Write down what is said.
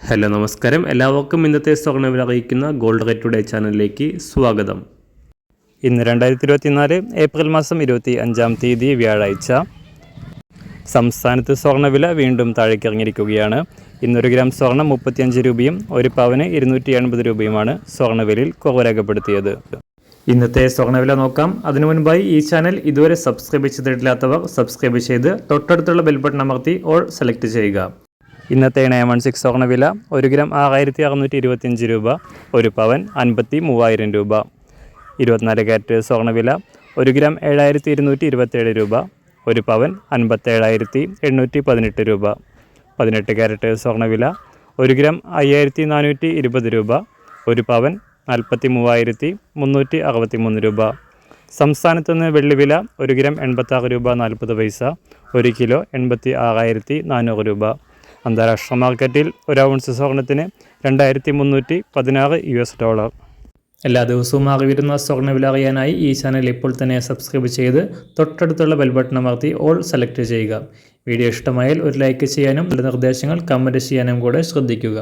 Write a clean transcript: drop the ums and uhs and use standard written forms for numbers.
Hello നമസ്കാരം, എല്ലാവർക്കും ഇന്നത്തെ സ്വർണ്ണവില അറിയിക്കുന്ന ഗോൾഡ് റേറ്റ് ടുഡേ ചാനലിലേക്ക് സ്വാഗതം. ഇന്ന് 2024 ഏപ്രിൽ മാസം 25 വ്യാഴാഴ്ച. സംസ്ഥാനത്ത് സ്വർണ്ണവില വീണ്ടും താഴേക്കിറങ്ങിയിരിക്കുകയാണ്. ഇന്നൊരു ഗ്രാം സ്വർണ്ണം 35 രൂപയും ഒരു പവന് 280 രൂപയുമാണ് സ്വർണ്ണവിലയിൽ കുറവ് രേഖപ്പെടുത്തിയത്. ഇന്നത്തെ സ്വർണ്ണവില നോക്കാം. അതിനു മുൻപായി ഈ ചാനൽ ഇതുവരെ സബ്സ്ക്രൈബ് ചെയ്തിട്ടില്ലാത്തവർ സബ്സ്ക്രൈബ് ചെയ്ത് തൊട്ടടുത്തുള്ള ബെൽ ബട്ടൺ അമർത്തി ഓൾ സെലക്ട് ചെയ്യുക. ഇന്നത്തെ 916 സ്വർണ്ണവില 1 ഗ്രാം 6625 രൂപ, ഒരു പവൻ 53,000 രൂപ. 24 കാരറ്റ് സ്വർണ്ണവില 1 ഗ്രാം 7227 രൂപ, ഒരു പവൻ 57,818 രൂപ. 18 കാരറ്റ് സ്വർണ്ണവില 1 ഗ്രാം 5420 രൂപ, ഒരു പവൻ 43,363 രൂപ. സംസ്ഥാനത്തുനിന്ന് വെള്ളിവില 1 ഗ്രാം 86 രൂപ 40 പൈസ, 1 കിലോ 86,400 രൂപ. അന്താരാഷ്ട്ര മാർക്കറ്റിൽ ഒരു ഔൺസ് സ്വർണത്തിന് 2316 $. എല്ലാ ദിവസവും അറിവിരുന്ന സ്വർണ്ണവില അറിയാനായി ഈ ചാനൽ ഇപ്പോൾ തന്നെ സബ്സ്ക്രൈബ് ചെയ്ത് തൊട്ടടുത്തുള്ള ബെൽ ബട്ടൺ അമർത്തി ഓൾ സെലക്ട് ചെയ്യുക. വീഡിയോ ഇഷ്ടമായാൽ ഒരു ലൈക്ക് ചെയ്യാനും നല്ല നിർദ്ദേശങ്ങൾ കമൻറ്റ് ചെയ്യാനും കൂടെ ശ്രദ്ധിക്കുക.